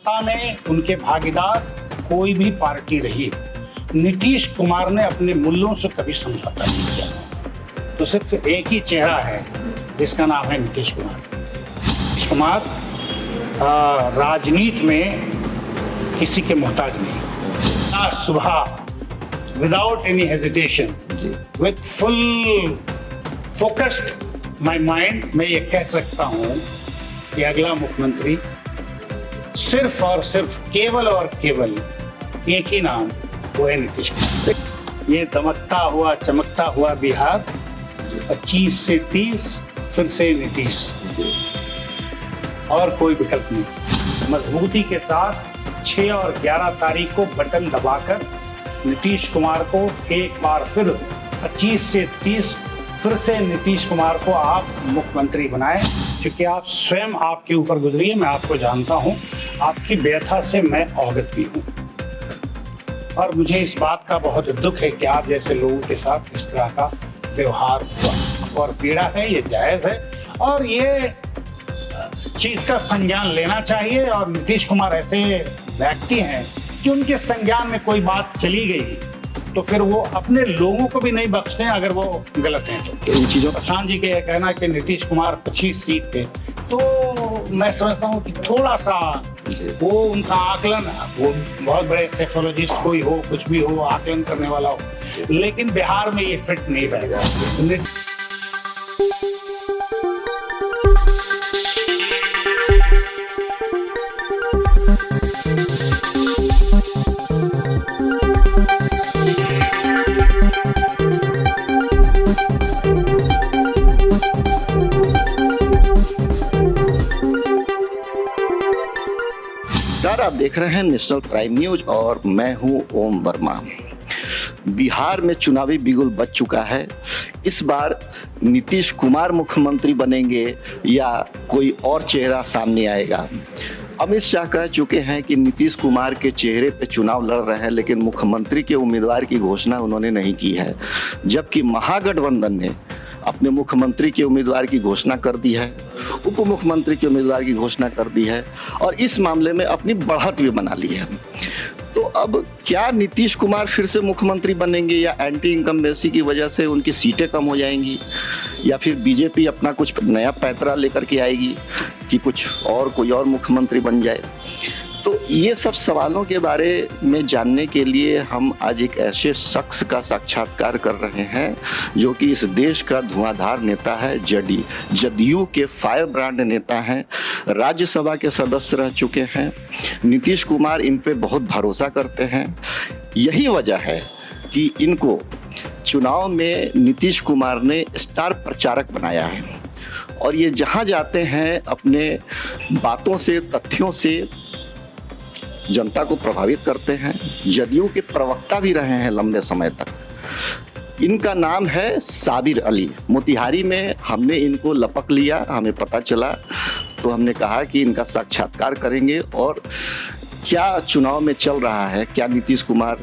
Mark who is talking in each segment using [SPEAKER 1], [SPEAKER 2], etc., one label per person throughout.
[SPEAKER 1] सत्ता में उनके भागीदार कोई भी पार्टी रही, नीतीश कुमार ने अपने मूल्यों से कभी समझौता नहीं किया। तो सिर्फ एक ही चेहरा है जिसका नाम है नीतीश कुमार। नीतीश कुमार राजनीति में किसी के मोहताज नहीं। आज सुबह without any hesitation, with full focused my mind, मैं ये कह सकता हूँ कि अगला मुख्यमंत्री सिर्फ और सिर्फ केवल और केवल एक ही नाम, वो है नीतीश कुमार। ये दमकता हुआ चमकता हुआ बिहार 25 से 30 फिर से नीतीश, और कोई विकल्प नहीं। मजबूती के साथ 6 और 11 तारीख को बटन दबाकर नीतीश कुमार को एक बार फिर 25 से 30 फिर से नीतीश कुमार को आप मुख्यमंत्री बनाएं। क्योंकि आप स्वयं आपके ऊपर गुजरी है, मैं आपको जानता हूं, आपकी व्यथा से मैं अवगत भी हूं, और मुझे इस बात का बहुत दुख है कि आप जैसे लोगों के साथ इस तरह का व्यवहार हुआ, और पीड़ा है, ये जायज़ है, और ये चीज का संज्ञान लेना चाहिए। और नीतीश कुमार ऐसे व्यक्ति हैं कि उनके संज्ञान में कोई बात चली गई तो फिर वो अपने लोगों को भी नहीं बख्शते हैं अगर वो गलत हैं तो। इन चीजों प्रशांत जी के यह कहना कि नीतीश कुमार 25 सीट पे, तो मैं समझता हूँ कि थोड़ा सा वो उनका आकलन, वो बहुत बड़े सेफोलॉजिस्ट कोई हो, कुछ भी हो, आकलन करने वाला हो, लेकिन बिहार में ये फिट नहीं बैठेगा।
[SPEAKER 2] आप देख रहे हैं नेशनल प्राइम न्यूज और मैं हूं ओम वर्मा। बिहार में चुनावी बिगुल बज चुका है। इस बार नीतीश कुमार मुख्यमंत्री बनेंगे या कोई और चेहरा सामने आएगा। अमित शाह कह चुके हैं कि नीतीश कुमार के चेहरे पे चुनाव लड़ रहे हैं, लेकिन मुख्यमंत्री के उम्मीदवार की घोषणा उन्होंने नहीं की है। जबकि महागठबंधन ने अपने मुख्यमंत्री के उम्मीदवार की घोषणा कर दी है, उप मुख्यमंत्री के उम्मीदवार की घोषणा कर दी है, और इस मामले में अपनी बढ़त भी बना ली है। तो अब क्या नीतीश कुमार फिर से मुख्यमंत्री बनेंगे, या एंटी इनकम्बेंसी की वजह से उनकी सीटें कम हो जाएंगी, या फिर बीजेपी अपना कुछ नया पैंतरा लेकर के आएगी कि कुछ और कोई और मुख्यमंत्री बन जाए। तो ये सब सवालों के बारे में जानने के लिए हम आज एक ऐसे शख्स का साक्षात्कार कर रहे हैं जो कि इस देश का धुआंधार नेता है, जदयू के फायर ब्रांड नेता हैं, राज्यसभा के सदस्य रह चुके हैं। नीतीश कुमार इन पे बहुत भरोसा करते हैं। यही वजह है कि इनको चुनाव में नीतीश कुमार ने स्टार प्रचारक बनाया है, और ये जहाँ जाते हैं अपने बातों से, तथ्यों से जनता को प्रभावित करते हैं। जदयू के प्रवक्ता भी रहे हैं लंबे समय तक। इनका नाम है साबिर अली। मोतिहारी में हमने इनको लपक लिया, हमें पता चला, तो हमने कहा कि इनका साक्षात्कार करेंगे और क्या चुनाव में चल रहा है, क्या नीतीश कुमार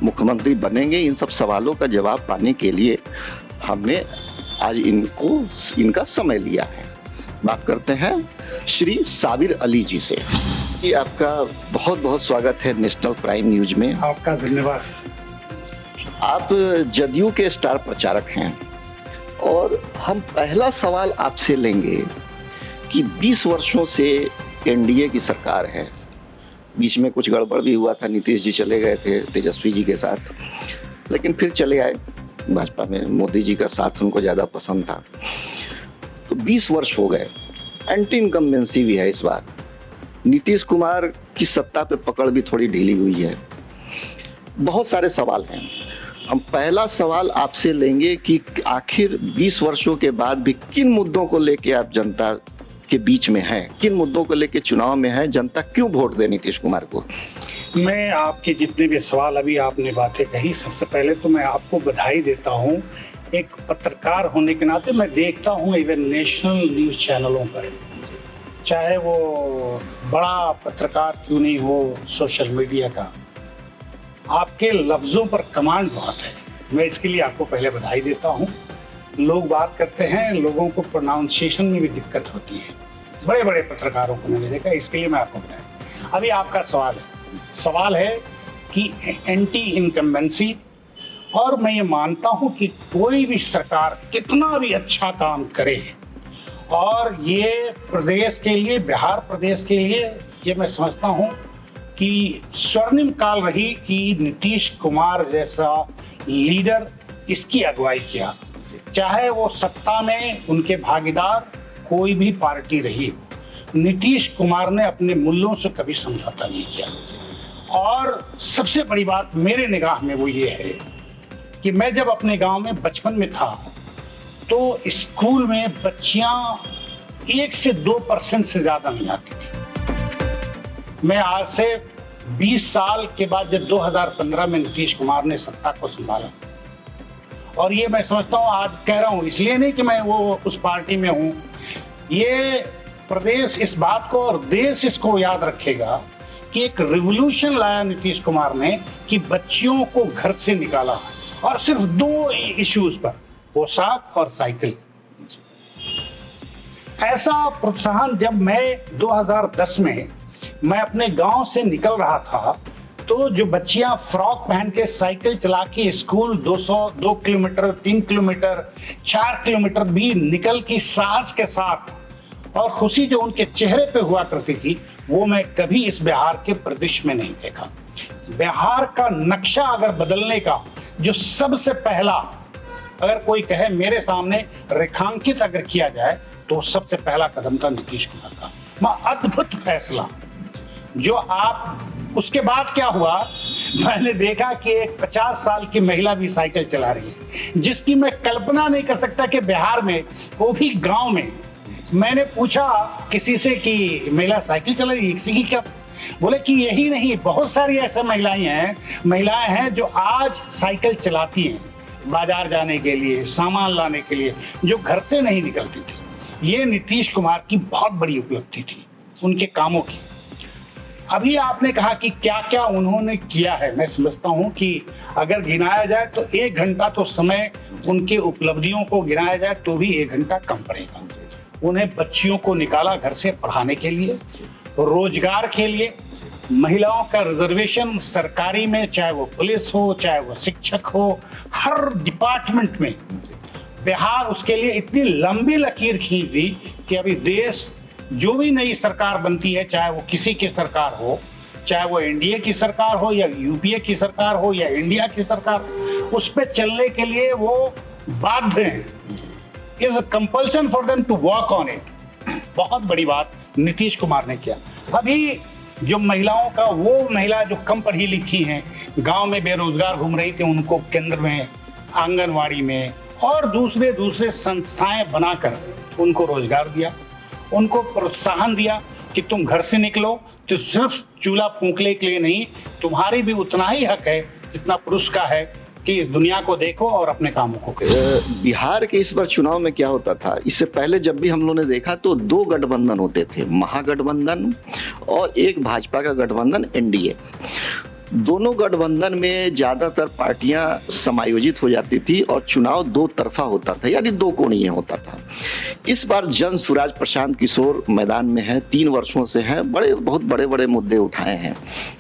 [SPEAKER 2] मुख्यमंत्री बनेंगे, इन सब सवालों का जवाब पाने के लिए हमने आज इनका समय लिया है। बात करते हैं श्री साबिर अली जी से। आपका बहुत बहुत स्वागत है नेशनल प्राइम न्यूज में।
[SPEAKER 1] आपका धन्यवाद।
[SPEAKER 2] आप जदयू के स्टार प्रचारक हैं, और हम पहला सवाल आपसे लेंगे कि 20 वर्षों से एनडीए की सरकार है। बीच में कुछ गड़बड़ भी हुआ था, नीतीश जी चले गए थे तेजस्वी जी के साथ, लेकिन फिर चले आए भाजपा में। मोदी जी का साथ उनको ज़्यादा पसंद था। तो 20 वर्ष हो गए, एंटी इनकम्बेंसी भी है इस बार। नीतीश कुमार की सत्ता पे पकड़ भी थोड़ी ढीली हुई है। बहुत सारे सवाल हैं। हम पहला सवाल आपसे लेंगे कि आखिर 20 वर्षों के बाद भी किन मुद्दों को लेके आप जनता के बीच में हैं, किन मुद्दों को लेके चुनाव में हैं, जनता क्यों वोट दे नीतीश कुमार को?
[SPEAKER 1] मैं आपके जितने भी सवाल अभी आपने बातें कही, सबसे पहले तो मैं आपको बधाई देता हूँ। एक पत्रकार होने के नाते मैं देखता हूँ इवन नेशनल न्यूज़ चैनलों पर, चाहे वो बड़ा पत्रकार क्यों नहीं हो सोशल मीडिया का, आपके लफ्ज़ों पर कमांड बहुत है। मैं इसके लिए आपको पहले बधाई देता हूँ। लोग बात करते हैं, लोगों को प्रोनाउंसिएशन में भी दिक्कत होती है, बड़े बड़े पत्रकारों को मैंने देखा, इसके लिए मैं आपको बधाई। अभी आपका सवाल है कि एंटी इनकम्बेंसी, और मैं ये मानता हूं कि कोई भी सरकार कितना भी अच्छा काम करे, और ये प्रदेश के लिए, बिहार प्रदेश के लिए, ये मैं समझता हूं कि स्वर्णिम काल रही कि नीतीश कुमार जैसा लीडर इसकी अगुवाई किया, चाहे वो सत्ता में उनके भागीदार कोई भी पार्टी रही हो। नीतीश कुमार ने अपने मूल्यों से कभी समझौता नहीं किया। और सबसे बड़ी बात मेरे निगाह में वो ये है कि मैं जब अपने गांव में बचपन में था तो स्कूल में बच्चियां 1 से 2% से ज्यादा नहीं आती थी। मैं आज से 20 साल के बाद जब 2015 में नीतीश कुमार ने सत्ता को संभाला, और ये मैं समझता हूँ, आज कह रहा हूँ इसलिए नहीं कि मैं वो उस पार्टी में हूँ, ये प्रदेश इस बात को और देश इसको याद रखेगा कि एक रिवॉल्यूशन लाया नीतीश कुमार ने कि बच्चियों को घर से निकाला, और सिर्फ 2 इश्यूज पर, पोशाक और साइकिल। ऐसा प्रोत्साहन जब मैं 2010 में मैं अपने गांव से निकल रहा था तो जो बच्चियां फ्रॉक पहन के साइकिल चला के स्कूल 2 किलोमीटर, 3 किलोमीटर, 4 किलोमीटर भी निकल की साहस के साथ और खुशी जो उनके चेहरे पे हुआ करती थी, वो मैं कभी इस बिहार के प्रदेश में नहीं देखा। बिहार का नक्शा अगर बदलने का जो सबसे पहला, अगर कोई कहे मेरे सामने रेखांकित अगर किया जाए तो सबसे पहला कदम था नीतीश कुमार का। अद्भुत फैसला जो आप, उसके बाद क्या हुआ, मैंने देखा कि एक 50 साल की महिला भी साइकिल चला रही है, जिसकी मैं कल्पना नहीं कर सकता कि बिहार में, वो भी गांव में। मैंने पूछा किसी से कि महिला साइकिल चला रही है, किसी की क्या, बोले कि यही नहीं, बहुत सारी ऐसे महिलाएं हैं जो आज साइकिल चलाती हैं बाजार जाने के लिए, सामान लाने के लिए, जो घर से नहीं निकलती थी। ये नीतीश कुमार की बहुत बड़ी उपलब्धि थी, उनके कामों की। अभी आपने कहा कि क्या क्या उन्होंने किया है, मैं समझता हूं कि अगर गिनाया जाए तो 1 घंटा तो समय उनके उपलब्धियों को गिनाया जाए तो भी 1 घंटा कम पड़ेगा। उन्हें बच्चियों को निकाला घर से पढ़ाने के लिए, रोजगार के लिए, महिलाओं का रिजर्वेशन सरकारी में, चाहे वो पुलिस हो, चाहे वो शिक्षक हो, हर डिपार्टमेंट में बिहार उसके लिए इतनी लंबी लकीर खींच दी कि अभी देश, जो भी नई सरकार बनती है, चाहे वो किसी की सरकार हो, चाहे वो एनडीए की सरकार हो या यूपीए की सरकार हो या इंडिया की सरकार, उस पे चलने के लिए वो बाध्य हैं। Is compulsion for them to work on it. बहुत बड़ी बात नीतीश कुमार ने किया। अभी जो महिलाओं का, वो महिला जो कम पढ़ी लिखी हैं, गांव में बेरोजगार घूम रही थी, उनको केंद्र में, आंगनवाड़ी में और दूसरे संस्थाएं बनाकर उनको रोजगार दिया, उनको प्रोत्साहन दिया कि तुम घर से निकलो तो सिर्फ चूल्हा फूंकने के लिए नहीं, तुम्हारी भी उतना ही हक है जितना पुरुष का है कि इस दुनिया को देखो और अपने कामों को करो।
[SPEAKER 2] बिहार के इस बार चुनाव में क्या होता था, इससे पहले जब भी हम लोगों ने देखा तो 2 गठबंधन होते थे, महागठबंधन और एक भाजपा का गठबंधन एनडीए। दोनों गठबंधन में ज्यादातर पार्टियां समायोजित हो जाती थी और चुनाव 2 तरफा होता था, यानी 2 कोणीय होता था। इस बार जन सुराज प्रशांत किशोर मैदान में है, 3 वर्षों से हैं, बहुत बड़े मुद्दे उठाए हैं,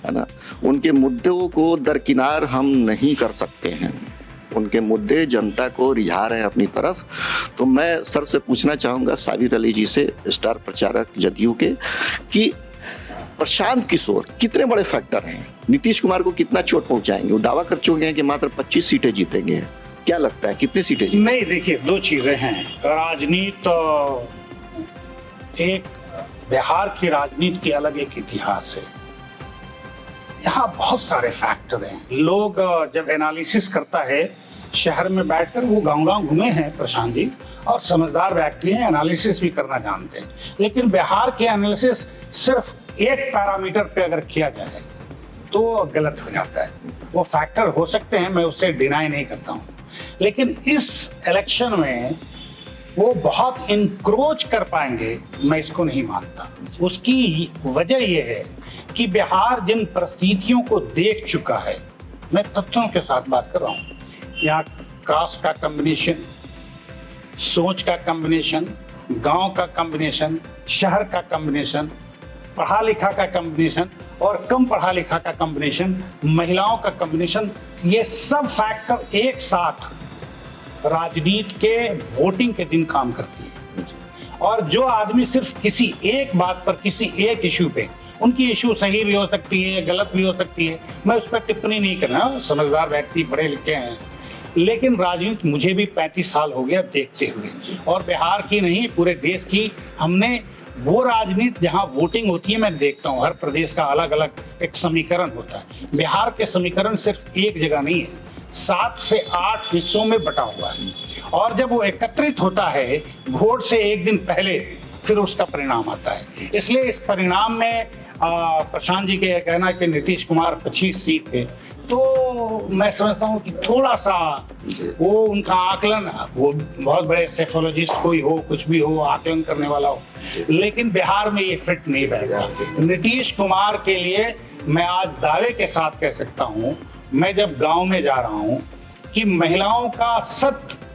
[SPEAKER 2] है ना। उनके मुद्दों को दरकिनार हम नहीं कर सकते हैं, उनके मुद्दे जनता को रिझा रहे हैं अपनी तरफ। तो मैं सर से पूछना चाहूँगा, साबिर अली जी से, स्टार प्रचारक जदयू के, कि प्रशांत किशोर कितने बड़े फैक्टर हैं, नीतीश कुमार को कितना चोट पहुंचाएंगे? वो दावा कर चुके हैं कि मात्र 25 सीटें जीतेंगे, क्या लगता है कितनी सीटें जीतेंगे?
[SPEAKER 1] नहीं, देखिए 2 चीजें हैं। राजनीति, एक बिहार की राजनीति की अलग एक इतिहास है, यहाँ बहुत सारे फैक्टर हैं। लोग जब एनालिसिस करता है, शहर में बैठकर, वो गांव घूमे हैं प्रशांत जी, और समझदार व्यक्ति हैं, एनालिसिस भी करना जानते हैं, लेकिन बिहार के एनालिसिस सिर्फ एक पैरामीटर पे अगर किया जाए तो गलत हो जाता है। वो फैक्टर हो सकते हैं, मैं उससे डिनाई नहीं करता हूँ, लेकिन इस इलेक्शन में वो बहुत इंक्रोच कर पाएंगे, मैं इसको नहीं मानता। उसकी वजह यह है कि बिहार जिन परिस्थितियों को देख चुका है, मैं तथ्यों के साथ बात कर रहा हूँ, यहाँ कास्ट का कॉम्बिनेशन, सोच का कॉम्बिनेशन, गांव का कॉम्बिनेशन, शहर का कॉम्बिनेशन, पढ़ा लिखा का कॉम्बिनेशन और कम पढ़ा लिखा का कॉम्बिनेशन, महिलाओं का कॉम्बिनेशन, ये सब फैक्टर एक साथ राजनीति के वोटिंग के दिन काम करती है। और जो आदमी सिर्फ किसी एक बात पर, किसी एक इशू पे, उनकी इशू सही भी हो सकती है, गलत भी हो सकती है, मैं उस पर टिप्पणी नहीं करना, समझदार व्यक्ति, पढ़े लिखे हैं, लेकिन राजनीति मुझे भी 35 साल हो गया देखते हुए, और बिहार की नहीं पूरे देश की। हमने वो राजनीति जहां वोटिंग होती है मैं देखता हूं, हर प्रदेश का अलग अलग एक समीकरण होता है। बिहार के समीकरण सिर्फ एक जगह नहीं है, 7 से 8 हिस्सों में बटा हुआ है, और जब वो एकत्रित होता है वोट से एक दिन पहले, फिर उसका परिणाम आता है। इसलिए इस परिणाम में प्रशांत जी के कहना कि नीतीश कुमार 25 सीट थे, तो मैं समझता हूँ कि थोड़ा सा वो उनका आकलन, वो बहुत बड़े सेफोलॉजिस्ट कोई हो, कुछ भी हो, आकलन करने वाला हो, लेकिन बिहार में ये फिट नहीं बैठता। नीतीश कुमार के लिए मैं आज दावे के साथ कह सकता हूँ, मैं जब गांव में जा रहा हूँ, कि महिलाओं का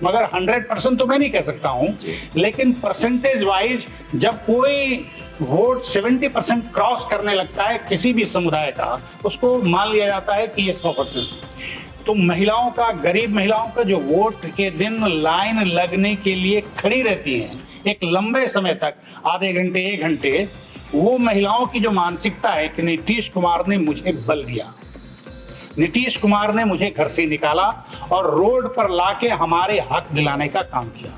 [SPEAKER 1] मगर 100% तो मैं नहीं कह सकता हूँ, लेकिन परसेंटेज वाइज जब कोई वोट 70% क्रॉस करने लगता है किसी भी समुदाय का, उसको मान लिया जाता है कि ये 100%। तो महिलाओं का, गरीब महिलाओं का जो वोट के दिन लाइन लगने के लिए खड़ी रहती हैं एक लंबे समय तक, आधे घंटे, 1 घंटे, वो महिलाओं की जो मानसिकता है कि नीतीश कुमार ने मुझे बल दिया, नीतीश कुमार ने मुझे घर से निकाला और रोड पर लाके हमारे हक दिलाने का काम किया,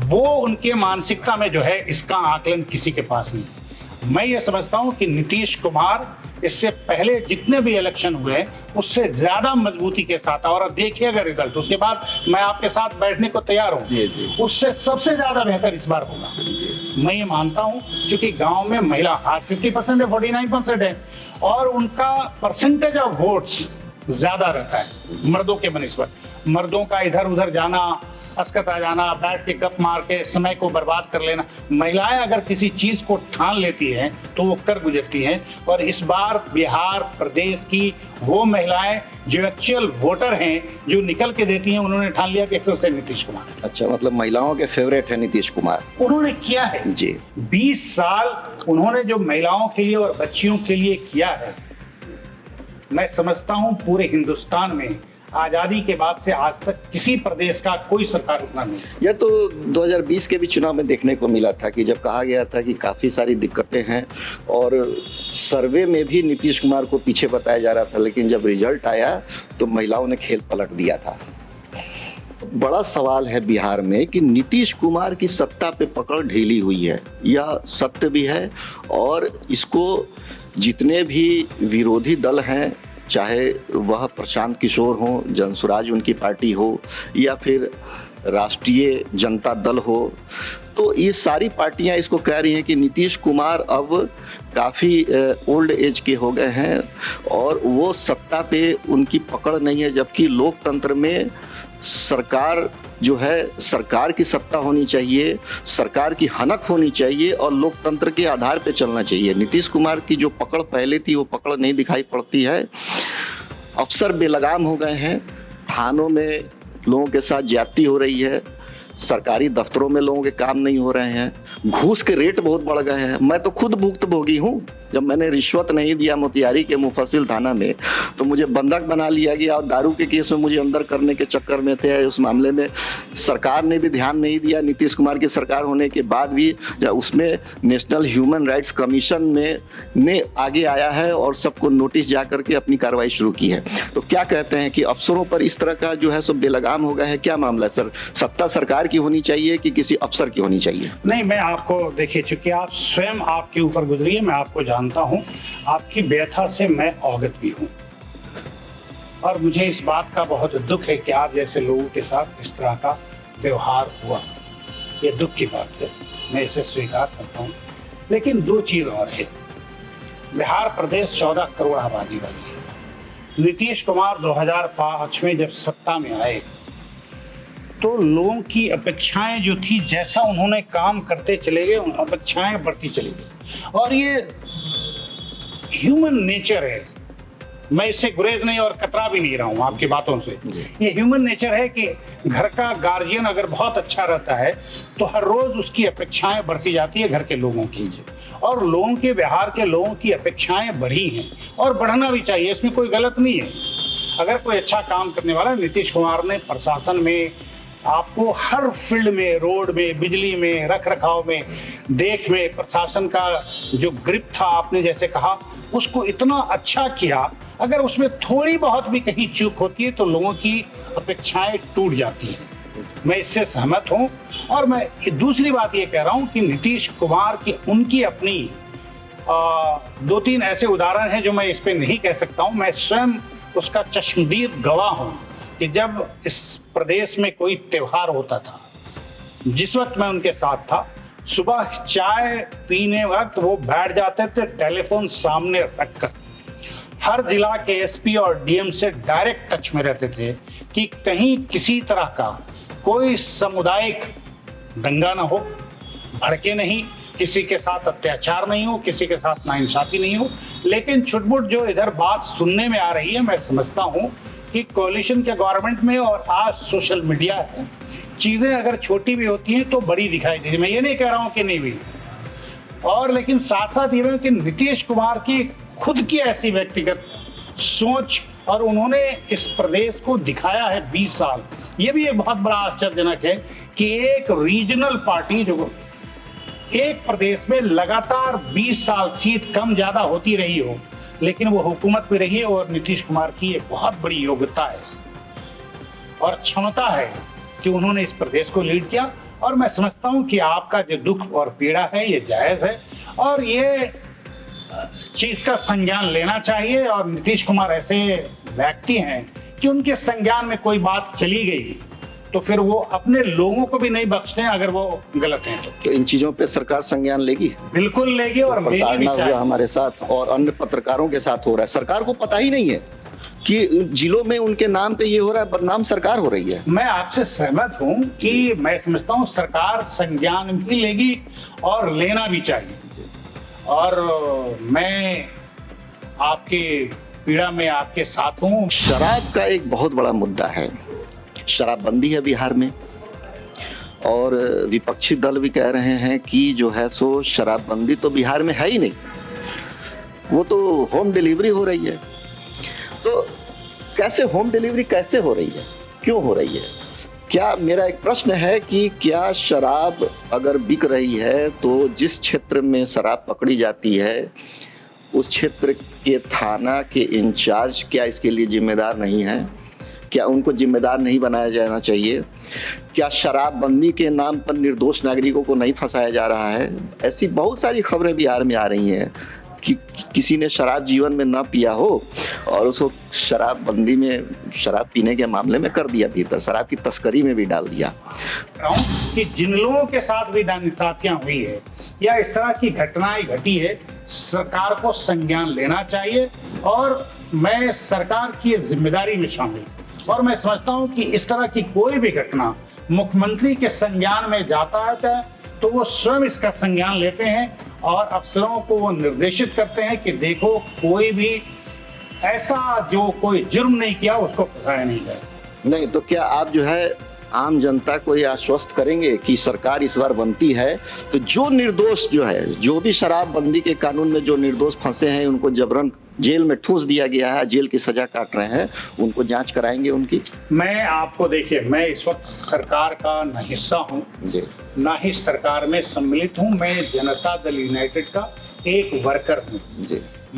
[SPEAKER 1] वो उनके मानसिकता में जो है, इसका आकलन किसी के पास नहीं है। मैं ये समझता हूं कि नीतीश कुमार इससे पहले जितने भी इलेक्शन हुए उससे ज्यादा मजबूती के साथ, और देखिएगा रिजल्ट, उसके बाद मैं आपके साथ बैठने को तैयार हूँ, उससे सबसे ज्यादा बेहतर इस बार होगा। मैं ये मानता हूँ क्योंकि गांव में महिला 50% है, 49% है, और उनका परसेंटेज ऑफ वोट्स ज्यादा रहता है मर्दों के बनिस्बत। मर्दों का इधर उधर जाना, अस्कत आ जाना, बैठ के गप मार के समय को बर्बाद कर लेना, महिलाएं अगर किसी चीज को ठान लेती हैं तो वो कर गुजरती हैं। और इस बार बिहार प्रदेश की वो महिलाएं जो एक्चुअल वोटर हैं, जो निकल के देती हैं, उन्होंने ठान लिया कि फिर से नीतीश कुमार।
[SPEAKER 2] अच्छा, मतलब महिलाओं के फेवरेट है नीतीश कुमार।
[SPEAKER 1] उन्होंने किया है
[SPEAKER 2] जी,
[SPEAKER 1] 20 साल उन्होंने जो महिलाओं के लिए और बच्चियों के लिए किया है, मैं समझता हूं पूरे हिंदुस्तान में आजादी के बाद से आज तक किसी प्रदेश का कोई सरकार उतना नहीं।
[SPEAKER 2] यह तो 2020 के भी चुनाव में देखने को मिला था कि जब कहा गया था कि काफ़ी सारी दिक्कतें हैं, और सर्वे में भी नीतीश कुमार को पीछे बताया जा रहा था, लेकिन जब रिजल्ट आया तो महिलाओं ने खेल पलट दिया था। बड़ा सवाल है बिहार में कि नीतीश कुमार की सत्ता पे पकड़ ढीली हुई है, यह सत्य भी है, और इसको जितने भी विरोधी दल हैं, चाहे वह प्रशांत किशोर हो, जनसुराज उनकी पार्टी हो, या फिर राष्ट्रीय जनता दल हो, तो ये सारी पार्टियां इसको कह रही हैं कि नीतीश कुमार अब काफ़ी ओल्ड एज के हो गए हैं और वो सत्ता पे उनकी पकड़ नहीं है, जबकि लोकतंत्र में सरकार जो है, सरकार की सत्ता होनी चाहिए, सरकार की हनक होनी चाहिए और लोकतंत्र के आधार पे चलना चाहिए। नीतीश कुमार की जो पकड़ पहले थी वो पकड़ नहीं दिखाई पड़ती है। अफसर बेलगाम हो गए हैं, थानों में लोगों के साथ ज्यादती हो रही है, सरकारी दफ्तरों में लोगों के काम नहीं हो रहे हैं, घूस के रेट बहुत बढ़ गए हैं। मैं तो खुद भुक्तभोगी हूँ। जब मैंने रिश्वत नहीं दिया मोतिहारी के मुफस्सिल थाना में, तो मुझे बंधक बना लिया गया और दारू के केस में मुझे अंदर करने के चक्कर में थे। उस मामले में सरकार ने भी ध्यान नहीं दिया, नीतीश कुमार की सरकार होने के बाद भी उसमें नेशनल ह्यूमन राइट्स कमीशन ने आगे आया है और सबको नोटिस जा करके अपनी कार्रवाई शुरू की है। तो क्या कहते हैं कि अफसरों पर इस तरह का जो है सो बेलगाम हो गया है, क्या मामला है सर? सत्ता सरकार की होनी चाहिए कि किसी अफसर की होनी चाहिए?
[SPEAKER 1] नहीं, मैं आपको देखिए, चूंकि आप स्वयं आपके ऊपर गुजरी है, मैं आपको जानता हूं, आपकी व्यथा से मैं अवगत भी हूं, और मुझे इस बात का बहुत दुख है कि आप जैसे लोगों के साथ इस तरह का व्यवहार हुआ। ये दुख की बात है, मैं इसे स्वीकार करता हूं। लेकिन 2 चीज और है। बिहार प्रदेश 14 करोड़ आबादी वाली है। नीतीश कुमार 2005 में जब सत्ता में आए तो लोगों की अपेक्षाएं जो थी, जैसा उन्होंने काम करते चले गए, अपेक्षाएं बढ़ती चली गई। और ये ह्यूमन नेचर है मैं इससे गुरेज नहीं और कतरा भी नहीं रहा हूँ आपकी बातों से। ये ह्यूमन नेचर है कि घर का गार्जियन अगर बहुत अच्छा रहता है तो हर रोज उसकी अपेक्षाएं बढ़ती जाती है घर के लोगों की, और लोगों के बिहार के लोगों की अपेक्षाएं बढ़ी हैं और बढ़ना भी चाहिए, इसमें कोई गलत नहीं है। अगर कोई अच्छा काम करने वाला, नीतीश कुमार ने प्रशासन में आपको हर फील्ड में, रोड में, बिजली में, रख रखाव में, देख में प्रशासन का जो ग्रिप था आपने जैसे कहा, उसको इतना अच्छा किया। अगर उसमें थोड़ी बहुत भी कहीं चूक होती है तो लोगों की अपेक्षाएं टूट जाती हैं। मैं इससे सहमत हूं। और मैं दूसरी बात ये कह रहा हूं कि नीतीश कुमार की उनकी अपनी 2-3 ऐसे उदाहरण हैं जो मैं इस पे नहीं कह सकता हूं। मैं स्वयं उसका चश्मदीद गवाह हूं कि जब इस प्रदेश में कोई त्योहार होता था, जिस वक्त मैं उनके साथ था, सुबह चाय पीने वक्त वो बैठ जाते थे टेलीफोन सामने रखकर, हर जिला के एसपी और डीएम से डायरेक्ट टच में रहते थे कि कहीं किसी तरह का कोई सामुदायिक दंगा ना हो, भड़के नहीं, किसी के साथ अत्याचार नहीं हो, किसी के साथ नाइंसाफी नहीं हो। लेकिन छुटपुट जो इधर बात सुनने में आ रही है, मैं समझता हूं कि कोalition के गवर्नमेंट में और आज सोशल मीडिया है, चीजें अगर छोटी भी होती हैं तो बड़ी दिखाई देती है। मैं ये नहीं कह रहा हूं कि नहीं भी, और लेकिन साथ साथ ये कि नीतीश कुमार की खुद की ऐसी व्यक्तिगत सोच और उन्होंने इस प्रदेश को दिखाया है 20 साल। ये भी एक बहुत बड़ा आश्चर्यजनक है कि एक रीजनल पार्टी जो एक प्रदेश में लगातार 20 साल सीट कम ज्यादा होती रही हो, लेकिन वो हुकूमत पे रही है। और नीतीश कुमार की ये बहुत बड़ी योग्यता है और क्षमता है कि उन्होंने इस प्रदेश को लीड किया। और मैं समझता हूं कि आपका जो दुख और पीड़ा है ये जायज है और ये चीज का संज्ञान लेना चाहिए। और नीतीश कुमार ऐसे व्यक्ति हैं कि उनके संज्ञान में कोई बात चली गई तो फिर वो अपने लोगों को भी नहीं बख्शते हैं अगर वो गलत हैं
[SPEAKER 2] तो इन चीजों पे सरकार संज्ञान लेगी?
[SPEAKER 1] बिल्कुल लेगी और लेगी भी चाहिए।
[SPEAKER 2] हमारे साथ और अन्य पत्रकारों के साथ हो रहा है, सरकार को पता ही नहीं है कि जिलों में उनके नाम पे ये हो रहा है, बदनाम सरकार हो रही है।
[SPEAKER 1] मैं आपसे सहमत हूं कि मैं समझता हूं सरकार संज्ञान भी लेगी और लेना भी चाहिए। और मैं आपकी पीड़ा में आपके साथ हूं।
[SPEAKER 2] शराब का एक बहुत बड़ा मुद्दा है, शराबबंदी है बिहार में, और विपक्षी दल भी कह रहे हैं कि जो है सो शराबबंदी तो बिहार में है ही नहीं, वो तो होम डिलीवरी हो रही है। तो कैसे होम डिलीवरी कैसे हो रही है, क्यों हो रही है? क्या, मेरा एक प्रश्न है कि क्या शराब अगर बिक रही है तो जिस क्षेत्र में शराब पकड़ी जाती है उस क्षेत्र के थाना के इंचार्ज क्या इसके लिए जिम्मेदार नहीं है? क्या उनको जिम्मेदार नहीं बनाया जाना चाहिए? क्या शराबबंदी के नाम पर निर्दोष नागरिकों को नहीं फंसाया जा रहा है? ऐसी बहुत सारी खबरें बिहार में आ रही हैं कि किसी ने शराब जीवन में ना पिया हो और उसको शराबबंदी में, शराब पीने के मामले में कर दिया भीतर, शराब की तस्करी में भी डाल दिया।
[SPEAKER 1] कि जिन लोगों के साथ भी नाइंसाफियां हुई है या इस तरह की घटनाएं घटी है, सरकार को संज्ञान लेना चाहिए और मैं सरकार की जिम्मेदारी में शामिल। और मैं समझता हूं कि इस तरह की कोई भी घटना मुख्यमंत्री के संज्ञान में जाता है तो वो स्वयं इसका संज्ञान लेते हैं और अफसरों को वो निर्देशित करते हैं कि देखो कोई भी ऐसा जो कोई जुर्म नहीं किया उसको फंसाया नहीं जाए।
[SPEAKER 2] नहीं तो क्या आप जो है आम जनता को ये आश्वस्त करेंगे कि सरकार इस बार बनती है तो जो निर्दोष जो है, जो भी शराबबंदी के कानून में जो निर्दोष फंसे हैं उनको जबरन जेल में ठूस दिया गया है, जेल की सजा काट रहे हैं, उनको जांच कराएंगे उनकी?
[SPEAKER 1] मैं आपको देखिए, मैं इस वक्त सरकार का न हिस्सा हूँ ना ही सरकार में सम्मिलित हूँ। मैं जनता दल यूनाइटेड का एक वर्कर हूँ।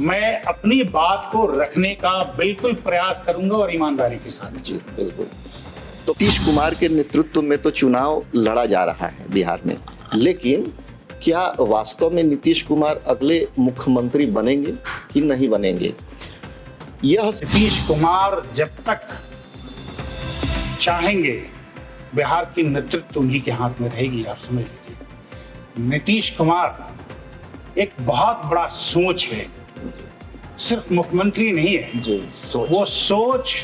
[SPEAKER 1] मैं अपनी बात को रखने का बिल्कुल प्रयास करूंगा और ईमानदारी के साथ।
[SPEAKER 2] जी बिल्कुल। तो नीतीश कुमार के नेतृत्व में तो चुनाव लड़ा जा रहा है बिहार में, लेकिन क्या वास्तव में नीतीश कुमार अगले मुख्यमंत्री बनेंगे कि नहीं बनेंगे? यह
[SPEAKER 1] नीतीश कुमार जब तक चाहेंगे बिहार की नेतृत्व उन्हीं के हाथ में रहेगी, आप समझ लीजिए। नीतीश कुमार एक बहुत बड़ा सोच है, सिर्फ मुख्यमंत्री नहीं है
[SPEAKER 2] जी,
[SPEAKER 1] वो सोच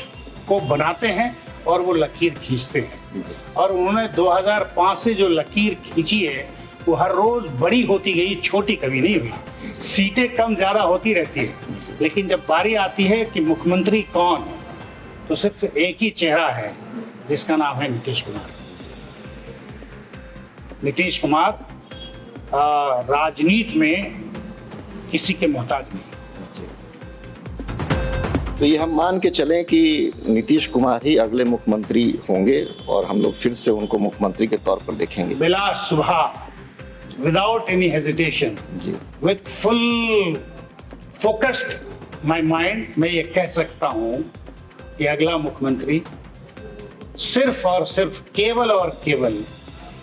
[SPEAKER 1] को बनाते हैं और वो लकीर खींचते हैं। और उन्होंने 2005 से जो लकीर खींची है वो हर रोज बड़ी होती गई, छोटी कभी नहीं हुई। सीटें कम ज्यादा होती रहती है लेकिन जब बारी आती है कि मुख्यमंत्री कौन है तो सिर्फ एक ही चेहरा है जिसका नाम है नीतीश कुमार। नीतीश कुमार राजनीति में किसी के मोहताज नहीं।
[SPEAKER 2] तो ये हम मान के चलें कि नीतीश कुमार ही अगले मुख्यमंत्री होंगे और हम लोग फिर से उनको मुख्यमंत्री के तौर पर देखेंगे।
[SPEAKER 1] बिला सुबह, without any hesitation, with full focused my mind, मैं ये कह सकता हूं कि अगला मुख्यमंत्री सिर्फ और सिर्फ, केवल और केवल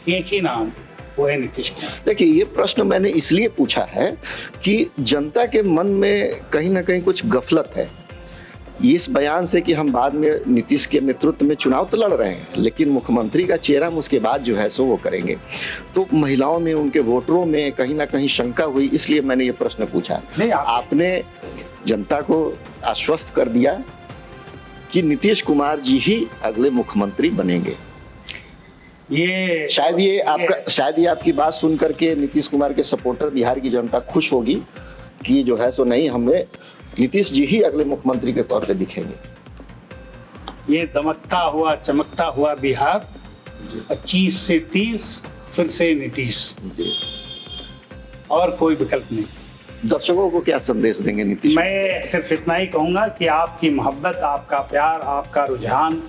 [SPEAKER 1] एक ही नाम, वो है नीतीश कुमार।
[SPEAKER 2] देखिए, ये प्रश्न मैंने इसलिए पूछा है कि जनता के मन में कहीं ना कहीं कुछ गफलत है इस बयान से कि हम बाद में नीतीश के नेतृत्व में चुनाव तो लड़ रहे हैं, लेकिन मुख्यमंत्री का चेहरा हम उसके बाद जो है सो वो करेंगे। तो महिलाओं में, उनके वोटरों में कहीं ना कहीं शंका हुई, इसलिए मैंने ये प्रश्न पूछा। आपने जनता को आश्वस्त कर दिया कि नीतीश कुमार जी ही अगले मुख्यमंत्री बनेंगे। शायद ये आपकी बात सुन करके नीतीश कुमार के सपोर्टर, बिहार की जनता खुश होगी कि जो है सो नहीं, हमें नीतीश जी ही अगले मुख्यमंत्री के तौर पे दिखेंगे।
[SPEAKER 1] ये दमकता हुआ, चमकता हुआ बिहार 25 से 30 फिर से नीतीश जी, और कोई विकल्प नहीं।
[SPEAKER 2] दर्शकों को क्या संदेश देंगे नीतीश?
[SPEAKER 1] मैं सिर्फ इतना ही कहूंगा कि आपकी मोहब्बत, आपका प्यार, आपका रुझान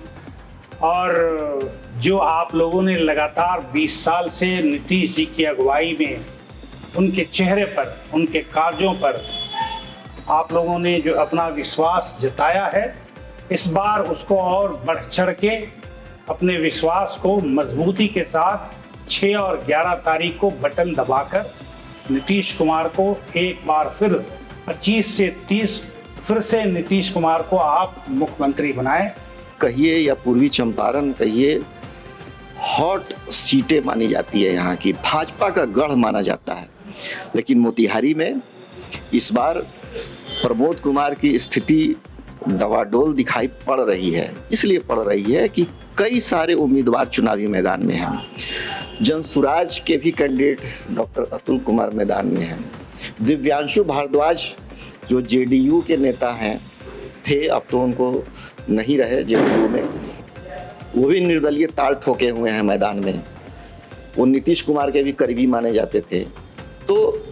[SPEAKER 1] और जो आप लोगों ने लगातार 20 साल से नीतीश जी की अगुवाई में, उनके चेहरे पर, उनके कार्यों पर आप लोगों ने जो अपना विश्वास जताया है, इस बार उसको और बढ़ चढ़ के अपने विश्वास को मजबूती के साथ 6 और 11 तारीख को बटन दबाकर नीतीश कुमार को एक बार फिर 25 से 30 फिर से नीतीश कुमार को आप मुख्यमंत्री बनाएं।
[SPEAKER 2] कहिए या पूर्वी चंपारण कहिए, हॉट सीटें मानी जाती है, यहाँ की भाजपा का गढ़ माना जाता है, लेकिन मोतिहारी में इस बार प्रमोद कुमार की स्थिति डवाडोल दिखाई पड़ रही है। इसलिए पड़ रही है कि कई सारे उम्मीदवार चुनावी मैदान में हैं। जनसुराज के भी कैंडिडेट डॉक्टर अतुल कुमार मैदान में हैं। दिव्यांशु भारद्वाज जो जेडीयू के नेता हैं थे, अब तो उनको नहीं रहे जेडीयू में, वो भी निर्दलीय ताल ठोके हुए हैं मैदान में। वो नीतीश कुमार के भी करीबी माने जाते थे। तो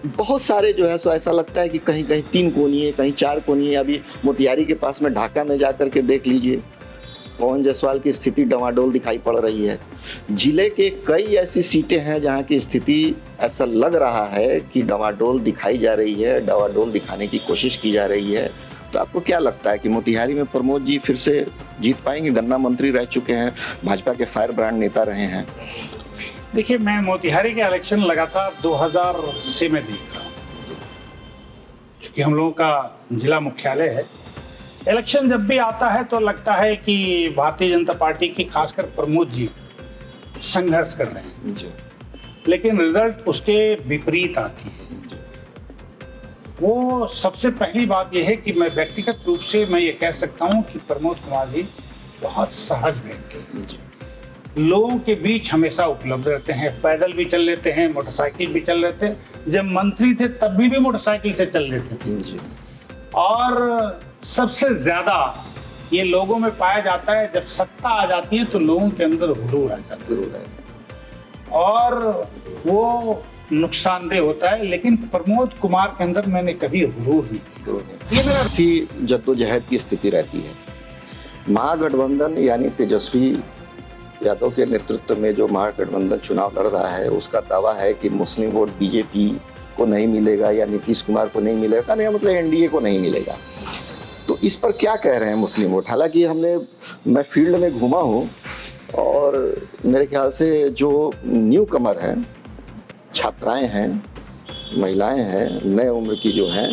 [SPEAKER 2] बहुत सारे जो है सो ऐसा लगता है कि कहीं कहीं 3 कोनिए, कहीं 4 कोनिए। अभी मोतिहारी के पास में ढाका में जाकर के देख लीजिए, पवन जायसवाल की स्थिति डवाडोल दिखाई पड़ रही है। जिले के कई ऐसी सीटें हैं जहां की स्थिति ऐसा लग रहा है कि डवाडोल दिखाई जा रही है, डवाडोल दिखाने की कोशिश की जा रही है। तो आपको क्या लगता है कि मोतिहारी में प्रमोद जी फिर से जीत पाएंगे? गन्ना मंत्री रह चुके हैं, भाजपा के फायर ब्रांड नेता रहे हैं।
[SPEAKER 1] देखिए, मैं मोतिहारी के इलेक्शन लगातार 2000 से मैं देख रहा हूँ, क्योंकि हम लोगों का जिला मुख्यालय है। इलेक्शन जब भी आता है तो लगता है कि भारतीय जनता पार्टी की, खासकर प्रमोद जी, संघर्ष कर रहे हैं जी। लेकिन रिजल्ट उसके विपरीत आती है। वो सबसे पहली बात यह है कि मैं व्यक्तिगत रूप से मैं ये कह सकता हूँ कि प्रमोद कुमार जी बहुत सहज व्यक्ति हैं। लोगों के बीच हमेशा उपलब्ध रहते हैं, पैदल भी चल लेते हैं, मोटरसाइकिल भी चल लेते हैं। जब मंत्री थे तब भी मोटरसाइकिल से चल लेते थे जी। और सबसे ज्यादा ये लोगों में पाया जाता है, जब सत्ता आ जाती है तो लोगों के अंदर हुरूर आ जाता है और वो नुकसानदेह होता है। लेकिन प्रमोद कुमार के अंदर मैंने कभी हुरूर नहीं।
[SPEAKER 2] ये मेरा की जद्दोजहद की स्थिति रहती है। महागठबंधन यानी तेजस्वी यादव के नेतृत्व में जो महागठबंधन चुनाव लड़ रहा है, उसका दावा है कि मुस्लिम वोट बीजेपी को नहीं मिलेगा या नीतीश कुमार को नहीं मिलेगा, नहीं मतलब एनडीए को नहीं मिलेगा। तो इस पर क्या कह रहे हैं मुस्लिम वोट? हालांकि मैं फील्ड में घूमा हूँ और मेरे ख्याल से जो न्यू कमर हैं, छात्राएं हैं, महिलाएं हैं, नए उम्र की जो हैं,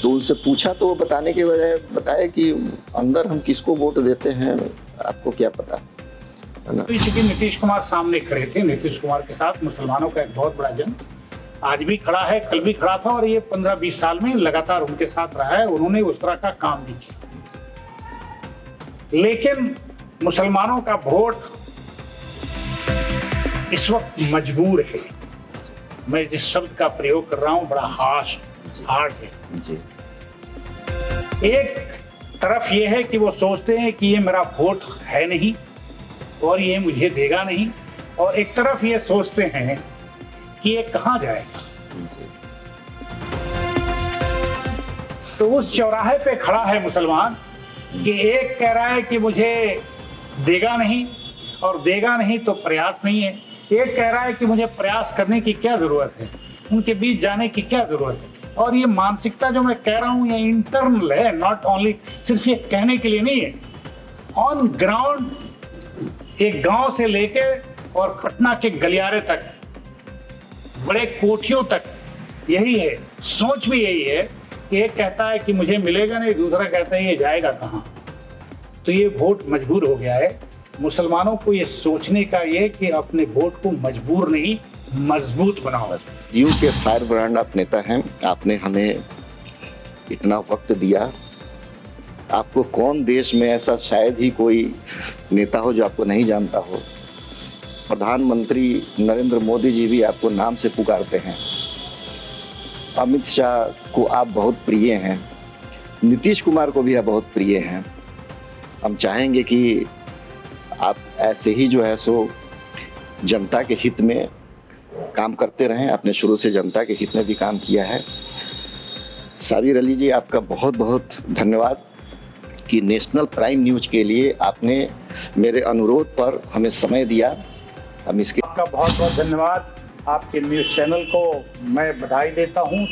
[SPEAKER 2] तो उनसे पूछा तो वो बताने के बजाय बताया कि अंदर हम किसको वोट देते हैं आपको क्या पता है ना।
[SPEAKER 1] इसी नीतीश कुमार सामने खड़े थे। नीतीश कुमार के साथ मुसलमानों का एक बहुत बड़ा जंग आज भी खड़ा है, कल भी खड़ा था और ये 15-20 साल में लगातार उनके साथ रहा है। उन्होंने उस तरह का काम भी किया, लेकिन मुसलमानों का वोट इस वक्त मजबूर है। मैं जिस शब्द का प्रयोग कर रहा हूं बड़ा हार्ड है जी। एक तरफ ये है कि वो सोचते हैं कि ये मेरा वोट है नहीं और ये मुझे देगा नहीं, और एक तरफ ये सोचते हैं कि ये कहाँ जाएगा। तो उस चौराहे पे खड़ा है मुसलमान कि एक कह रहा है कि मुझे देगा नहीं, और देगा नहीं तो प्रयास नहीं है। एक कह रहा है कि मुझे प्रयास करने की क्या जरूरत है, उनके बीच जाने की क्या जरूरत है। और ये मानसिकता जो मैं कह रहा हूं ये इंटरनल है, नॉट ओनली, सिर्फ ये कहने के लिए नहीं है। ऑन ग्राउंड एक गांव से लेके और पटना के गलियारे तक, बड़े कोठियों तक यही है, सोच भी यही है कि एक कहता है कि मुझे मिलेगा नहीं, दूसरा कहता है ये जाएगा कहाँ। तो ये वोट मजबूर हो गया है। मुसलमानों को ये सोचने का ये कि अपने वोट को मजबूर नहीं मजबूत बनाओ।
[SPEAKER 2] जीव के फायर ब्रांड आप नेता हैं, आपने हमें इतना वक्त दिया। आपको कौन देश में ऐसा शायद ही कोई नेता हो जो आपको नहीं जानता हो। प्रधानमंत्री नरेंद्र मोदी जी भी आपको नाम से पुकारते हैं। अमित शाह को आप बहुत प्रिय हैं, नीतीश कुमार को भी आप बहुत प्रिय हैं। हम चाहेंगे कि आप ऐसे ही जो है सो जनता के हित में काम करते रहें। आपने शुरू से जनता के हित में भी काम किया है। साबिर अली जी, आपका बहुत बहुत धन्यवाद कि नेशनल प्राइम न्यूज के लिए आपने मेरे अनुरोध पर हमें समय दिया। हम इसके
[SPEAKER 1] आपका बहुत बहुत धन्यवाद। आपके न्यूज़ चैनल को मैं बधाई देता हूँ।